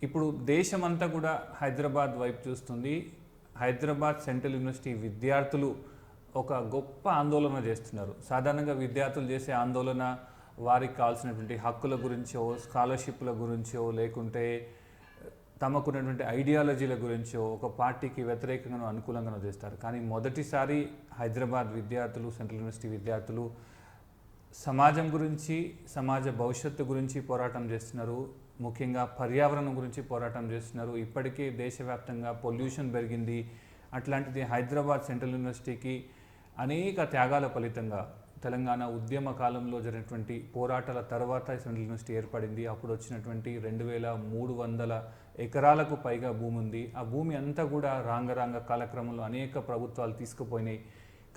ఇప్పుడు దేశమంతా కూడా హైదరాబాద్ వైపు చూస్తుంది. హైదరాబాద్ సెంట్రల్ యూనివర్సిటీ విద్యార్థులు ఒక గొప్ప ఆందోళన చేస్తున్నారు. సాధారణంగా విద్యార్థులు చేసే ఆందోళన వారికి కావాల్సినటువంటి హక్కుల గురించో, స్కాలర్షిప్ల గురించో, లేకుంటే తమకున్నటువంటి ఐడియాలజీల గురించో ఒక పార్టీకి వ్యతిరేకంగానో అనుకూలంగానో చేస్తారు. కానీ మొదటిసారి హైదరాబాద్ విద్యార్థులు, సెంట్రల్ యూనివర్సిటీ విద్యార్థులు సమాజం గురించి, సమాజ భవిష్యత్తు గురించి పోరాటం చేస్తున్నారు. ముఖ్యంగా పర్యావరణం గురించి పోరాటం చేస్తున్నారు. ఇప్పటికే దేశవ్యాప్తంగా పొల్యూషన్ పెరిగింది. అట్లాంటిది హైదరాబాద్ సెంట్రల్ యూనివర్సిటీకి అనేక త్యాగాల ఫలితంగా తెలంగాణ ఉద్యమ కాలంలో జరిగినటువంటి పోరాటాల తర్వాత సెంట్రల్ యూనివర్సిటీ ఏర్పడింది. అప్పుడు వచ్చినటువంటి 2300 ఎకరాలకు పైగా భూమి ఉంది. ఆ భూమి అంతా కూడా రాంగ కాలక్రమంలో అనేక ప్రభుత్వాలు తీసుకుపోయినాయి.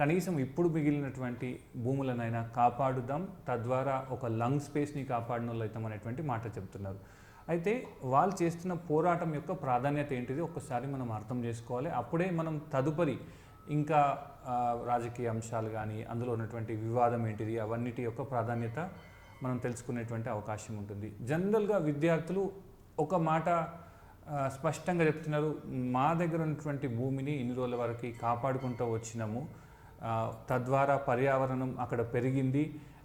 కనీసం ఇప్పుడు మిగిలినటువంటి భూములనైనా కాపాడుదాం, తద్వారా ఒక లంగ్ స్పేస్ని కాపాడిన వాళ్ళు అవుతాం అనేటువంటి మాట చెప్తున్నారు. అయితే వాళ్ళు చేస్తున్న పోరాటం యొక్క ప్రాధాన్యత ఏంటిది ఒక్కసారి మనం అర్థం చేసుకోవాలి. అప్పుడే మనం తదుపరి ఇంకా రాజకీయ అంశాలు కానీ, అందులో ఉన్నటువంటి వివాదం ఏంటిది, అవన్నిటి యొక్క ప్రాధాన్యత మనం తెలుసుకునేటువంటి అవకాశం ఉంటుంది. జనరల్గా విద్యార్థులు ఒక మాట స్పష్టంగా చెప్తున్నారు, మా దగ్గర ఉన్నటువంటి భూమిని ఇన్ని రోజుల వరకు కాపాడుకుంటూ వచ్చినాము, తద్వారా పర్యావరణం అక్కడ పెరిగింది,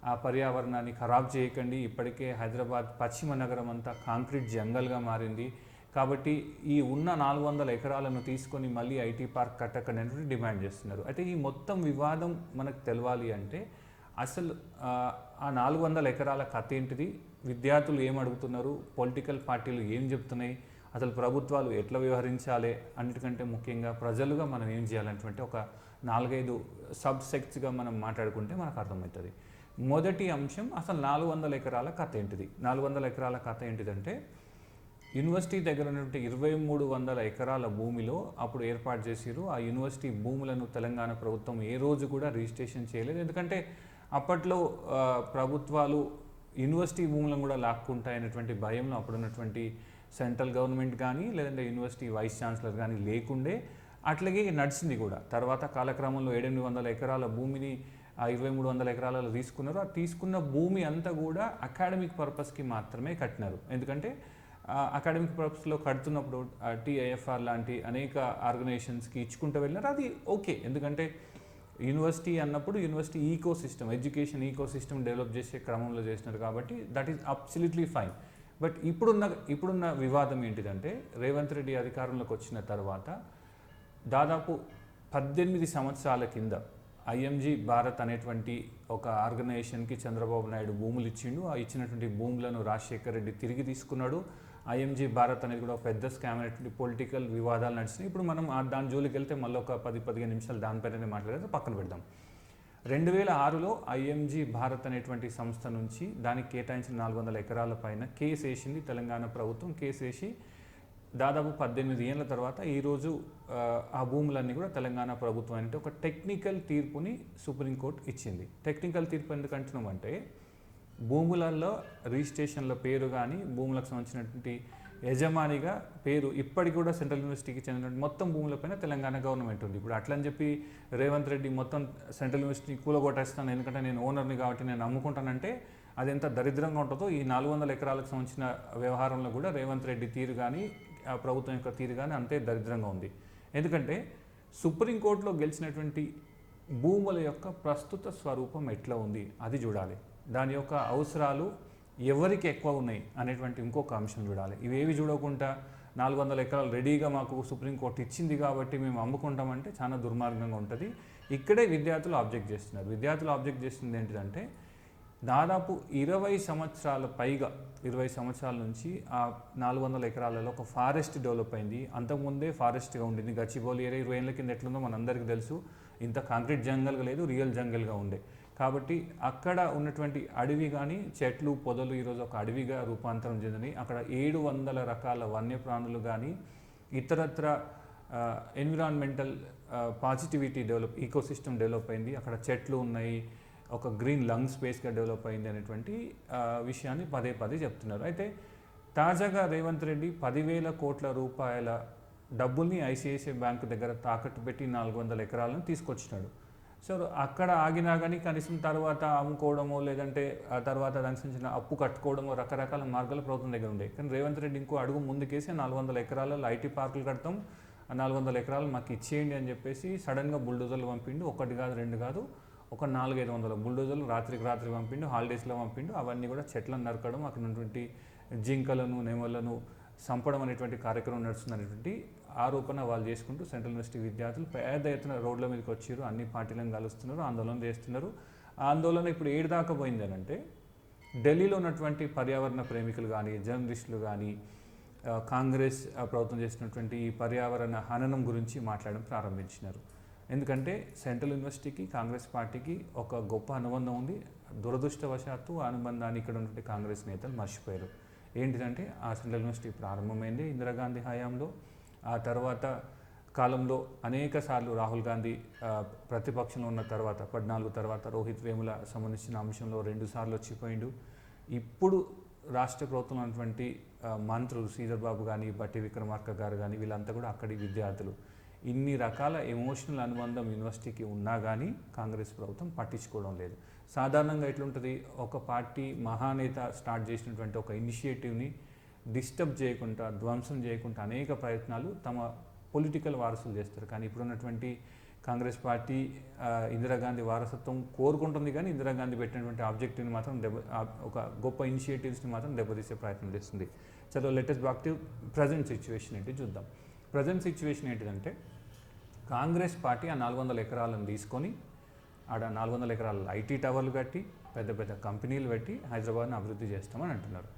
ఆ పర్యావరణాన్ని ఖరాబ్ చేయకండి, ఇప్పటికే హైదరాబాద్ పశ్చిమ నగరం అంతా కాంక్రీట్ జంగల్గా మారింది, కాబట్టి ఈ ఉన్న 400 ఎకరాలను తీసుకొని మళ్ళీ ఐటీ పార్క్ కట్టకండి అనేది డిమాండ్ చేస్తున్నారు. అయితే ఈ మొత్తం వివాదం మనకు తెలవాలి అంటే అసలు ఆ 400 ఎకరాల కథ ఏంటిది, విద్యార్థులు ఏం అడుగుతున్నారు, పొలిటికల్ పార్టీలు ఏం చెప్తున్నాయి, అసలు ప్రభుత్వాలు ఎట్లా వ్యవహరించాలి, అన్నిటికంటే ముఖ్యంగా ప్రజలుగా మనం ఏం చేయాలనేటువంటి ఒక 4-5 సబ్సెక్ట్స్గా మనం మాట్లాడుకుంటే మనకు అర్థమవుతుంది. మొదటి అంశం అసలు 400 ఎకరాల కథ ఏంటిది. 400 ఎకరాల కథ ఏంటిదంటే యూనివర్సిటీ దగ్గర ఉన్నటువంటి 2300 ఎకరాల భూమిలో అప్పుడు ఏర్పాటు చేసిరు. ఆ యూనివర్సిటీ భూములను తెలంగాణ ప్రభుత్వం ఏ రోజు కూడా రిజిస్ట్రేషన్ చేయలేదు. ఎందుకంటే అప్పట్లో ప్రభుత్వాలు యూనివర్సిటీ భూములను కూడా లాక్కుంటాయనేటువంటి భయంలో అప్పుడున్నటువంటి సెంట్రల్ గవర్నమెంట్ కానీ, లేదంటే యూనివర్సిటీ వైస్ ఛాన్సలర్ కానీ లేకుండే, అట్లాగే నడిచింది కూడా. తర్వాత కాలక్రమంలో 700 ఎకరాల భూమిని 2300 ఎకరాలలో తీసుకున్నారు. ఆ తీసుకున్న భూమి అంతా కూడా అకాడమిక్ పర్పస్కి మాత్రమే కట్టినారు. ఎందుకంటే అకాడమిక్ పర్పస్లో కడుతున్నప్పుడు టీఐఎఫ్ఆర్ లాంటి అనేక ఆర్గనైజేషన్స్కి ఇచ్చుకుంటూ వెళ్ళినారు. అది ఓకే, ఎందుకంటే యూనివర్సిటీ అన్నప్పుడు university ecosystem, education ecosystem develop చేసే క్రమంలో చేసినారు, కాబట్టి that is absolutely fine. But ఇప్పుడున్న వివాదం ఏంటిదంటే రేవంత్ రెడ్డి అధికారంలోకి వచ్చిన తర్వాత దాదాపు 18 సంవత్సరాల కింద ఐఎంజీ భారత్ అనేటువంటి ఒక ఆర్గనైజేషన్కి చంద్రబాబు నాయుడు భూములు ఇచ్చిండు. ఆ ఇచ్చినటువంటి భూములను రాజశేఖర్ రెడ్డి తిరిగి తీసుకున్నాడు. ఐఎంజీ భారత్ అనేది కూడా ఒక స్కామ్ అనేటువంటి పొలిటికల్ వివాదాలు నడిచినాయి. ఇప్పుడు మనం దాని జోలికి వెళ్తే మళ్ళీ ఒక 10-15 నిమిషాలు దానిపైనే మాట్లాడితే పక్కన పెడదాం. 2006లో ఐఎంజీ భారత్ అనేటువంటి సంస్థ నుంచి దానికి కేటాయించిన 400 ఎకరాల పైన కేసు వేసింది తెలంగాణ ప్రభుత్వం. కేసు వేసి దాదాపు 18 ఏళ్ళ తర్వాత ఈరోజు ఆ భూములన్నీ కూడా తెలంగాణ ప్రభుత్వం అంటే ఒక టెక్నికల్ తీర్పుని సుప్రీంకోర్టు ఇచ్చింది. టెక్నికల్ తీర్పు ఎందుకు అంటున్నామంటే భూములలో రిజిస్ట్రేషన్ల పేరు కానీ, భూములకు సంబంధించినటువంటి యజమానిగా పేరు ఇప్పటికి కూడా సెంట్రల్ యూనివర్సిటీకి చెందిన మొత్తం భూములపైన తెలంగాణ గవర్నమెంట్ ఉంది. ఇప్పుడు అట్లని చెప్పి రేవంత్ రెడ్డి మొత్తం సెంట్రల్ యూనివర్సిటీ కూలగొట్టేస్తాను, ఎందుకంటే నేను ఓనర్ని కాబట్టి నేను అమ్ముకుంటానంటే అది ఎంత దరిద్రంగా ఉంటుందో. ఈ 400 ఎకరాలకు సంబంధించిన వ్యవహారంలో కూడా రేవంత్ రెడ్డి తీరు కానీ, ఆ ప్రభుత్వం యొక్క తీరు కానీ అంతే దరిద్రంగా ఉంది. ఎందుకంటే సుప్రీంకోర్టులో గెలిచినటువంటి భూముల యొక్క ప్రస్తుత స్వరూపం ఎట్లా ఉంది అది చూడాలి. దాని యొక్క అవసరాలు ఎవరికి ఎక్కువ ఉన్నాయి అనేటువంటి ఇంకొక అంశం చూడాలి. ఇవేవి చూడకుండా 400 ఎకరాలు రెడీగా మాకు సుప్రీంకోర్టు ఇచ్చింది కాబట్టి మేము అమ్ముకుంటామంటే చాలా దుర్మార్గంగా ఉంటుంది. ఇక్కడే విద్యార్థులు ఆబ్జెక్ట్ చేస్తున్నారు. విద్యార్థులు ఆబ్జెక్ట్ చేస్తుంది ఏంటిదంటే దాదాపు 20 సంవత్సరాల పైగా 20 సంవత్సరాల నుంచి ఆ 400 ఎకరాలలో ఒక ఫారెస్ట్ డెవలప్ అయింది. అంతకుముందే ఫారెస్ట్గా ఉండింది. గచ్చిబౌలి ఏరియా 20 ఏళ్ళ కింద ఎట్లుందో మనందరికీ తెలుసు. ఇంత కాంక్రీట్ జంగల్గా లేదు, రియల్ జంగల్గా ఉండే. కాబట్టి అక్కడ ఉన్నటువంటి అడవి కానీ, చెట్లు పొదలు ఈరోజు ఒక అడవిగా రూపాంతరం చెందినాయి. అక్కడ 700 రకాల వన్యప్రాణులు కానీ, ఇతరత్ర environmental positivity develop, ecosystem develop అయింది. అక్కడ చెట్లు ఉన్నాయి, ఒక గ్రీన్ లంగ్ స్పేస్గా డెవలప్ అయింది అనేటువంటి విషయాన్ని పదే చెప్తున్నారు. అయితే తాజాగా రేవంత్ రెడ్డి 10,000 కోట్ల రూపాయల డబ్బుల్ని ఐసిఐసిఐ బ్యాంకు దగ్గర తాకట్టు పెట్టి 400 ఎకరాలను తీసుకొచ్చినాడు. సో అక్కడ ఆగినా కానీ కనీసం తర్వాత అమ్ముకోవడమో లేదంటే ఆ తర్వాత దానికి సంబంధించిన అప్పు కట్టుకోవడమో రకరకాల మార్గాలు ప్రభుత్వం దగ్గర ఉండే. కానీ రేవంత్ రెడ్డి ఇంకో అడుగు ముందుకేసి 400 ఎకరాలలో ఐటీ పార్కులు కడతాం, 400 ఎకరాలు మాకు ఇచ్చేయండి అని చెప్పేసి సడన్గా బుల్డోజర్లు పంపిండు. ఒకటి కాదు, రెండు కాదు, ఒక 400-500 బుల్డోజర్లు రాత్రికి రాత్రి పంపిండు, హాలిడేస్లో పంపిండు. అవన్నీ కూడా చెట్లను నరకడం, అక్కడ ఉన్నటువంటి జింకలను నెమలను చంపడం అనేటువంటి కార్యక్రమం నడుస్తుందనేటువంటి ఆరోపణ వాళ్ళు చేసుకుంటూ సెంట్రల్ యూనివర్సిటీ విద్యార్థులు పెద్ద ఎత్తున రోడ్ల మీదకి వచ్చారు, అన్ని పార్టీలను కలుస్తున్నారు, ఆందోళన చేస్తున్నారు. ఆ ఆందోళన ఇప్పుడు ఏడు దాకా పోయిందని అంటే ఢిల్లీలో ఉన్నటువంటి పర్యావరణ ప్రేమికులు కానీ, జర్నలిస్టులు కానీ కాంగ్రెస్ ప్రభుత్వం చేసినటువంటి ఈ పర్యావరణ హననం గురించి మాట్లాడడం ప్రారంభించినారు. ఎందుకంటే సెంట్రల్ యూనివర్సిటీకి కాంగ్రెస్ పార్టీకి ఒక గొప్ప అనుబంధం ఉంది. దురదృష్టవశాత్తు ఆ అనుబంధాన్ని ఇక్కడ ఉన్నటువంటి కాంగ్రెస్ నేతలు మర్చిపోయారు. ఏంటిదంటే ఆ సెంట్రల్ యూనివర్సిటీ ప్రారంభమైంది ఇందిరాగాంధీ హయాంలో. ఆ తర్వాత కాలంలో అనేక సార్లు రాహుల్ గాంధీ ప్రతిపక్షంలో ఉన్న తర్వాత 14 తర్వాత రోహిత్ వేముల సంబంధించిన అంశంలో 2 సార్లు వచ్చిపోయిండు. ఇప్పుడు రాష్ట్ర ప్రభుత్వం ఉన్నటువంటి మంత్రులు శ్రీధర్ బాబు కానీ, బట్టి విక్రమార్క గారు కానీ వీళ్ళంతా కూడా అక్కడి విద్యార్థులు. ఇన్ని రకాల ఎమోషనల్ అనుబంధం యూనివర్సిటీకి ఉన్నా కానీ కాంగ్రెస్ ప్రభుత్వం పట్టించుకోవడం లేదు. సాధారణంగా ఎట్లుంటుంది, ఒక పార్టీ మహానేత స్టార్ట్ చేసినటువంటి ఒక ఇనిషియేటివ్ని డిస్టర్బ్ చేయకుండా, ధ్వంసం చేయకుండా అనేక ప్రయత్నాలు తమ పొలిటికల్ వారసులు చేస్తారు. కానీ ఇప్పుడున్నటువంటి కాంగ్రెస్ పార్టీ ఇందిరాగాంధీ వారసత్వం కోరుకుంటుంది, కానీ ఇందిరాగాంధీ పెట్టినటువంటి ఆబ్జెక్టివ్ని మాత్రం ఒక గొప్ప ఇనిషియేటివ్స్ని మాత్రం దెబ్బతీసే ప్రయత్నం చేస్తుంది. చలో latest back to present situation ఏంటి చూద్దాం. ప్రజెంట్ సిచ్యువేషన్ ఏంటిదంటే కాంగ్రెస్ పార్టీ ఆ 400 ఎకరాలను తీసుకొని ఆడ 400 ఎకరాల ఐటీ టవర్లు కట్టి పెద్ద పెద్ద కంపెనీలు పెట్టి హైదరాబాద్ని అభివృద్ధి చేస్తామని అంటున్నారు.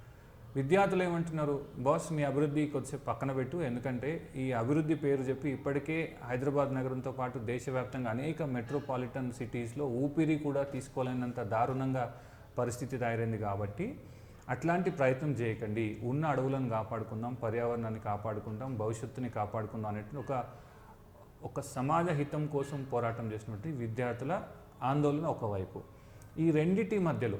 విద్యార్థులు ఏమంటున్నారు, బాస్ మీ అభివృద్ధి కొద్దిసేపు పక్కన పెట్టు, ఎందుకంటే ఈ అభివృద్ధి పేరు చెప్పి ఇప్పటికే హైదరాబాద్ నగరంతో పాటు దేశవ్యాప్తంగా అనేక మెట్రోపాలిటన్ సిటీస్లో ఊపిరి కూడా తీసుకోలేనంత దారుణంగా పరిస్థితి తయారైంది. కాబట్టి అట్లాంటి ప్రయత్నం చేయకండి, ఉన్న అడవులను కాపాడుకుందాం, పర్యావరణాన్ని కాపాడుకుందాం, భవిష్యత్తుని కాపాడుకుందాం అనేటువంటి ఒక సమాజ హితం కోసం పోరాటం చేసినటువంటి విద్యార్థుల ఆందోళన ఒకవైపు. ఈ రెండిటి మధ్యలో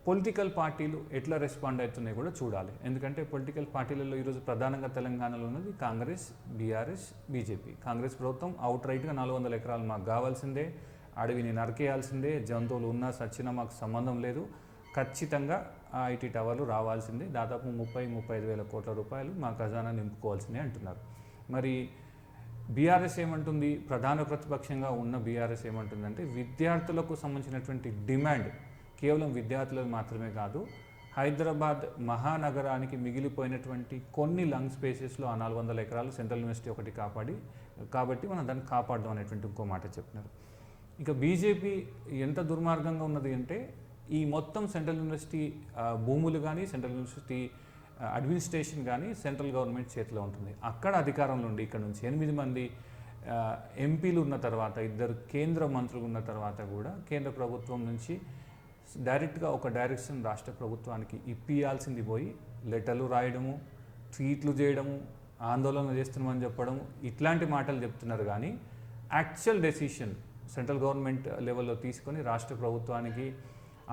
పొలిటికల్ పార్టీలు ఎట్లా రెస్పాండ్ అవుతున్నాయి కూడా చూడాలి. ఎందుకంటే పొలిటికల్ పార్టీలలో ఈరోజు ప్రధానంగా తెలంగాణలో ఉన్నది కాంగ్రెస్, బీఆర్ఎస్, బీజేపీ. కాంగ్రెస్ ప్రభుత్వం అవుట్ రైట్గా 400 ఎకరాలు మాకు కావాల్సిందే, అడవిని నరికేయాల్సిందే, జంతువులు ఉన్నా సచ్చినా మాకు సంబంధం లేదు, ఖచ్చితంగా ఆ ఐటీ టవర్లు రావాల్సిందే, దాదాపు 30-35 వేల కోట్ల రూపాయలు మా ఖజానా నింపుకోవాల్సిందే అంటున్నారు. మరి బీఆర్ఎస్ ఏమంటుంది, ప్రధాన ప్రతిపక్షంగా ఉన్న బీఆర్ఎస్ ఏమంటుందంటే విద్యార్థులకు సంబంధించినటువంటి డిమాండ్ కేవలం విద్యార్థులకు మాత్రమే కాదు, హైదరాబాద్ మహానగరానికి మిగిలిపోయినటువంటి కొన్ని లంగ్ స్పేసెస్లో ఆ 400 ఎకరాలు సెంట్రల్ యూనివర్సిటీ ఒకటి కాబట్టి మనం దాన్ని కాపాడదాం అనేటువంటి ఇంకో మాట చెప్పినారు. ఇక బీజేపీ ఎంత దుర్మార్గంగా ఉన్నది అంటే ఈ మొత్తం సెంట్రల్ యూనివర్సిటీ భూములు కానీ, సెంట్రల్ యూనివర్సిటీ అడ్మినిస్ట్రేషన్ కానీ సెంట్రల్ గవర్నమెంట్ చేతిలో ఉంటుంది. అక్కడ అధికారంలో ఉండి ఇక్కడ నుంచి 8 మంది ఎంపీలు ఉన్న తర్వాత, 2 కేంద్ర మంత్రులు ఉన్న తర్వాత కూడా కేంద్ర ప్రభుత్వం నుంచి డైరెక్ట్గా ఒక డైరెక్షన్ రాష్ట్ర ప్రభుత్వానికి ఇప్పియాల్సింది పోయి లెటర్లు రాయడము, ట్వీట్లు చేయడము, ఆందోళన చేస్తున్నామని చెప్పడము, ఇట్లాంటి మాటలు చెప్తున్నారు. కానీ యాక్చువల్ డెసిషన్ సెంట్రల్ గవర్నమెంట్ లెవెల్లో తీసుకొని రాష్ట్ర ప్రభుత్వానికి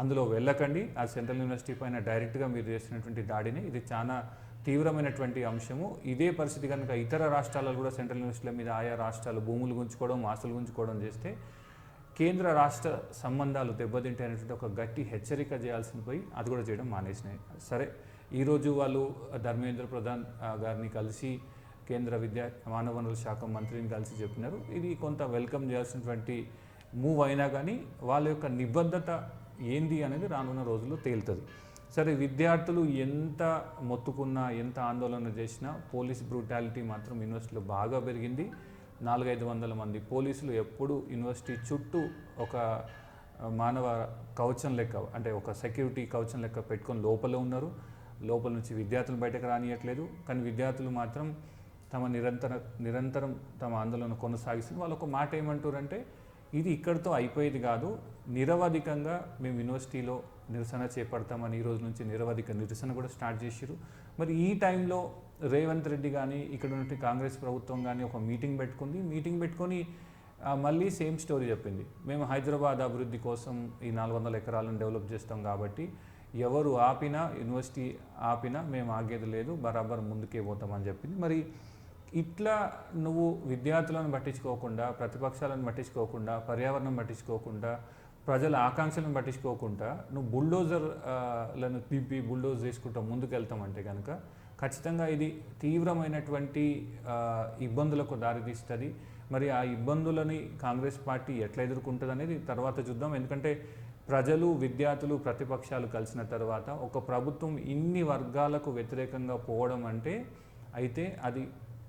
అందులో వెళ్ళకండి, ఆ సెంట్రల్ యూనివర్సిటీ పైన డైరెక్ట్గా మీరు చేసినటువంటి దాడిని, ఇది చాలా తీవ్రమైనటువంటి అంశము. ఇదే పరిస్థితి కనుక ఇతర రాష్ట్రాలలో కూడా సెంట్రల్ యూనివర్సిటీల మీద ఆయా రాష్ట్రాలు భూములు గుంజుకోవడం, ఆస్తులు గుంజుకోవడం చేస్తే కేంద్ర రాష్ట్ర సంబంధాలు దెబ్బతింటాయనేటువంటి ఒక గట్టి హెచ్చరిక చేయాల్సింది పోయి అది కూడా చేయడం మానేసినాయి. సరే, ఈరోజు వాళ్ళు ధర్మేంద్ర ప్రధాన్ గారిని కలిసి కేంద్ర మానవ వనరుల శాఖ మంత్రిని కలిసి చెప్పినారు. ఇది కొంత వెల్కమ్ చేయాల్సినటువంటి మూవ్ అయినా కానీ వాళ్ళ యొక్క నిబద్ధత ఏంది అనేది రానున్న రోజుల్లో తేలుతుంది. సరే, విద్యార్థులు ఎంత మొత్తుకున్నా, ఎంత ఆందోళన చేసినా పోలీస్ బ్రూటాలిటీ మాత్రం యూనివర్సిటీలో బాగా పెరిగింది. 400-500 మంది పోలీసులు ఎప్పుడు యూనివర్సిటీ చుట్టూ ఒక మానవ కవచం లెక్క, అంటే ఒక సెక్యూరిటీ కవచం లెక్క పెట్టుకొని లోపల ఉన్నారు. లోపల నుంచి విద్యార్థులు బయటకు రానియట్లేదు. కానీ విద్యార్థులు మాత్రం నిరంతరం తమ ఆందోళన కొనసాగిస్తుంది. వాళ్ళు ఒక మాట ఏమంటారంటే ఇది ఇక్కడితో అయిపోయేది కాదు, నిరవధికంగా మేము యూనివర్సిటీలో నిరసన చేపడతామని ఈ రోజు నుంచి నిరవధిక నిరసన కూడా స్టార్ట్ చేశారు. మరి ఈ టైంలో రేవంత్ రెడ్డి కానీ ఇక్కడ ఉన్నటువంటి కాంగ్రెస్ ప్రభుత్వం కానీ ఒక మీటింగ్ పెట్టుకొని మళ్ళీ సేమ్ స్టోరీ చెప్పింది. మేము హైదరాబాద్ అభివృద్ధి కోసం ఈ 400 ఎకరాలను డెవలప్ చేస్తాం కాబట్టి ఎవరు ఆపినా, యూనివర్సిటీ ఆపినా మేము ఆగేది లేదు, బరాబర్ ముందుకే పోతామని చెప్పింది. మరి ఇట్లా నువ్వు విద్యార్థులను పట్టించుకోకుండా, ప్రతిపక్షాలను పట్టించుకోకుండా, పర్యావరణం పట్టించుకోకుండా, ప్రజల ఆకాంక్షలను పట్టించుకోకుండా నువ్వు లను తిప్పి బుల్డోజ్ చేసుకుంటూ ముందుకెళ్తామంటే కనుక ఖచ్చితంగా ఇది తీవ్రమైనటువంటి ఇబ్బందులకు దారితీస్తుంది. మరి ఆ ఇబ్బందులని కాంగ్రెస్ పార్టీ ఎట్లా ఎదుర్కొంటుంది అనేది తర్వాత చూద్దాం. ఎందుకంటే ప్రజలు, విద్యార్థులు, ప్రతిపక్షాలు కలిసిన తర్వాత ఒక ప్రభుత్వం ఇన్ని వర్గాలకు వ్యతిరేకంగా పోవడం అంటే అయితే అది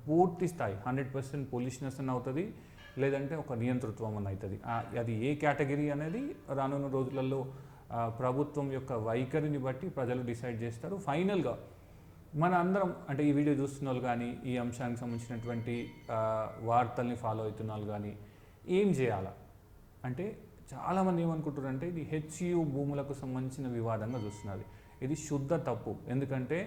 పూర్తి స్థాయి 100% పొలిషనెస్ అని అవుతుంది, లేదంటే ఒక నియంతృత్వం అని అవుతుంది. అది ఏ కేటగిరీ అనేది రానున్న రోజులలో ప్రభుత్వం యొక్క వైఖరిని బట్టి ప్రజలు డిసైడ్ చేస్తారు. ఫైనల్గా మన అందరం అంటే ఈ వీడియో చూస్తున్న వాళ్ళు కానీ, ఈ అంశానికి సంబంధించినటువంటి వార్తల్ని ఫాలో అవుతున్న వాళ్ళు కానీ ఏం చేయాలా అంటే, చాలామంది ఏమనుకుంటారంటే ఇది హెచ్యు భూములకు సంబంధించిన వివాదంగా చూస్తున్నది. ఇది శుద్ధ తప్పు. ఎందుకంటే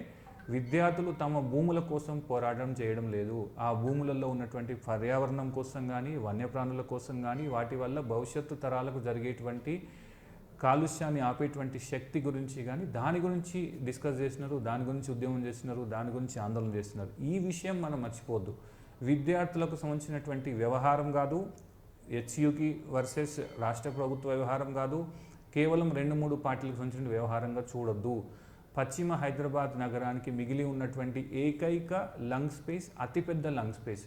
విద్యార్థులు తమ భూముల కోసం పోరాటం చేయడం లేదు. ఆ భూములలో ఉన్నటువంటి పర్యావరణం కోసం కానీ, వన్యప్రాణుల కోసం కానీ, వాటి వల్ల భవిష్యత్తు తరాలకు జరిగేటువంటి కాలుష్యాన్ని ఆపేటువంటి శక్తి గురించి కానీ దాని గురించి డిస్కస్ చేసినారు, దాని గురించి ఉద్యమం చేస్తున్నారు, దాని గురించి ఆందోళన చేస్తున్నారు. ఈ విషయం మనం మర్చిపోవద్దు. విద్యార్థులకు సంబంధించినటువంటి వ్యవహారం కాదు, హెచ్యుకి వర్సెస్ రాష్ట్ర ప్రభుత్వ వ్యవహారం కాదు, కేవలం 2-3 పార్టీలకు సంబంధించిన వ్యవహారంగా చూడొద్దు. పశ్చిమ హైదరాబాద్ నగరానికి మిగిలి ఉన్నటువంటి ఏకైక లంగ్ స్పేస్, అతిపెద్ద lung space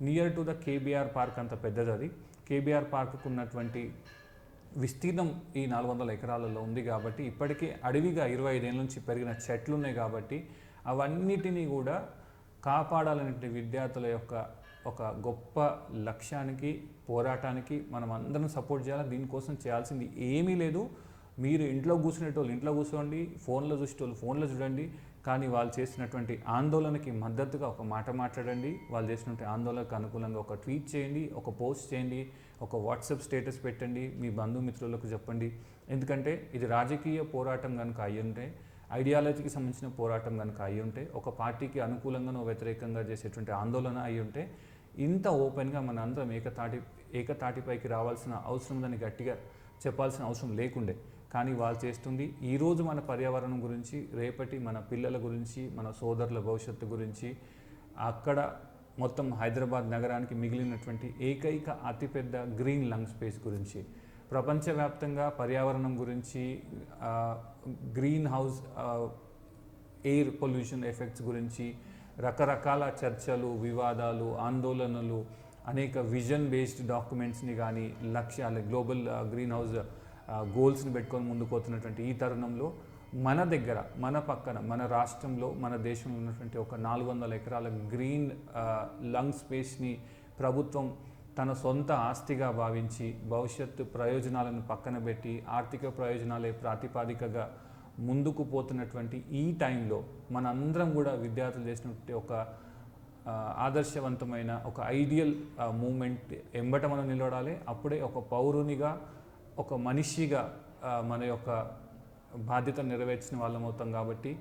near to the KBR park, అంత పెద్దది అది. కేబీఆర్ పార్క్కు ఉన్నటువంటి విస్తీర్ణం ఈ 400 ఎకరాలలో ఉంది కాబట్టి, ఇప్పటికీ అడవిగా 25 ఏళ్ళ నుంచి పెరిగిన చెట్లు ఉన్నాయి కాబట్టి అవన్నిటినీ కూడా కాపాడాలనే విద్యార్థుల యొక్క ఒక గొప్ప లక్ష్యానికి, పోరాటానికి మనం అందరం సపోర్ట్ చేయాలి. దీనికోసం చేయాల్సింది ఏమీ లేదు. మీరు ఇంట్లో కూర్చునేటోళ్ళు ఇంట్లో కూర్చోండి, ఫోన్లో చూసేటోళ్ళు ఫోన్లో చూడండి, కానీ వాళ్ళు చేసినటువంటి ఆందోళనకి మద్దతుగా ఒక మాట మాట్లాడండి. వాళ్ళు చేసినటువంటి ఆందోళనకు అనుకూలంగా ఒక ట్వీట్ చేయండి, ఒక పోస్ట్ చేయండి, ఒక వాట్సాప్ స్టేటస్ పెట్టండి, మీ బంధుమిత్రులకు చెప్పండి. ఎందుకంటే ఇది రాజకీయ పోరాటం కనుక అయ్యుంటే, ఐడియాలజీకి సంబంధించిన పోరాటం కనుక అయ్యుంటే, ఒక పార్టీకి అనుకూలంగానో వ్యతిరేకంగా చేసేటువంటి ఆందోళన అయ్యుంటే ఇంత ఓపెన్గా మన అందరం ఏకతాటిపైకి రావాల్సిన అవసరం ఉందని గట్టిగా చెప్పాల్సిన అవసరం లేకుండే. కానీ వాళ్ళు చేస్తుంది ఈరోజు మన పర్యావరణం గురించి, రేపటి మన పిల్లల గురించి, మన సోదరుల భవిష్యత్తు గురించి, అక్కడ మొత్తం హైదరాబాద్ నగరానికి మిగిలినటువంటి ఏకైక అతిపెద్ద గ్రీన్ లంగ్ స్పేస్ గురించి, ప్రపంచవ్యాప్తంగా పర్యావరణం గురించి, green house air pollution effects గురించి రకరకాల చర్చలు, వివాదాలు, ఆందోళనలు, అనేక విజన్ బేస్డ్ డాక్యుమెంట్స్ని కానీ, లక్ష్యాలు, గ్లోబల్ గ్రీన్ హౌస్ గోల్స్ని పెట్టుకొని ముందుకు పోతున్నటువంటి ఈ తరుణంలో మన దగ్గర, మన పక్కన, మన రాష్ట్రంలో, మన దేశంలో ఉన్నటువంటి ఒక 400 ఎకరాల గ్రీన్ లంగ్ స్పేస్ని ప్రభుత్వం తన సొంత ఆస్తిగా భావించి భవిష్యత్తు ప్రయోజనాలను పక్కన పెట్టి ఆర్థిక ప్రయోజనాలే ప్రాతిపాదికగా ముందుకు పోతున్నటువంటి ఈ టైంలో మనందరం కూడా విద్యార్థులు చేసినటువంటి ఒక ఆదర్శవంతమైన ఒక ఐడియల్ మూమెంట్ ఎంబట మనం నిలబడాలి. అప్పుడే ఒక పౌరునిగా, ఒక మనిషిగా మన యొక్క బాధ్యత నెరవేర్చిన వాళ్ళం అవుతాం. కాబట్టి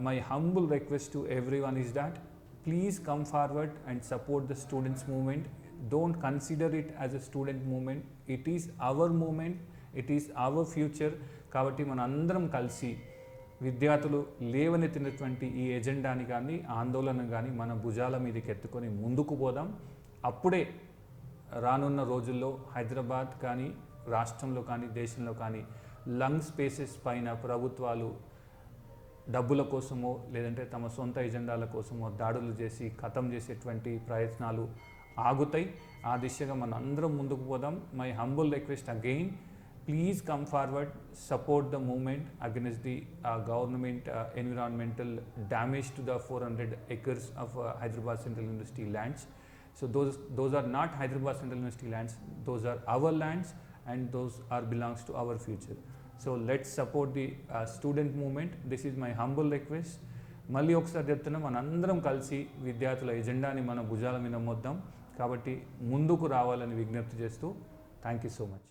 my humble request to everyone is that please come forward and support the students movement. Don't consider it as a student movement. It is our movement, it is our future. కాబట్టి మన అందరం కలిసి విద్యార్థులు లేవనెత్తినటువంటి ఈ ఎజెండాని కానీ, ఆందోళన కానీ మన భుజాల మీదకి ఎత్తుకొని ముందుకు పోదాం. అప్పుడే రానున్న రోజుల్లో హైదరాబాద్ కానీ, రాష్ట్రంలో కానీ, దేశంలో కానీ లంగ్ స్పేసెస్ పైన ప్రభుత్వాలు డబ్బుల కోసమో లేదంటే తమ సొంత ఎజెండాల కోసమో దాడులు చేసి ఖతం చేసేటువంటి ప్రయత్నాలు ఆగుతాయి. ఆ దిశగా మన అందరం ముందుకు పోదాం. My humble request again, please come forward, support the movement against the government environmental damage to the 400 acres of Hyderabad Central University lands. So those are not Hyderabad Central University lands, those are our lands and those are belongs to our future. So let's support the student movement. This is my humble request. మళ్ళీ ఒకసారి చెప్తున్నా, మనందరం కలిసి విద్యార్థుల ఎజెండాని మన భుజాల మీద మోద్దాం. కాబట్టి ముందుకు రావాలని విజ్ఞప్తి చేస్తూ థ్యాంక్ యూ సో మచ్.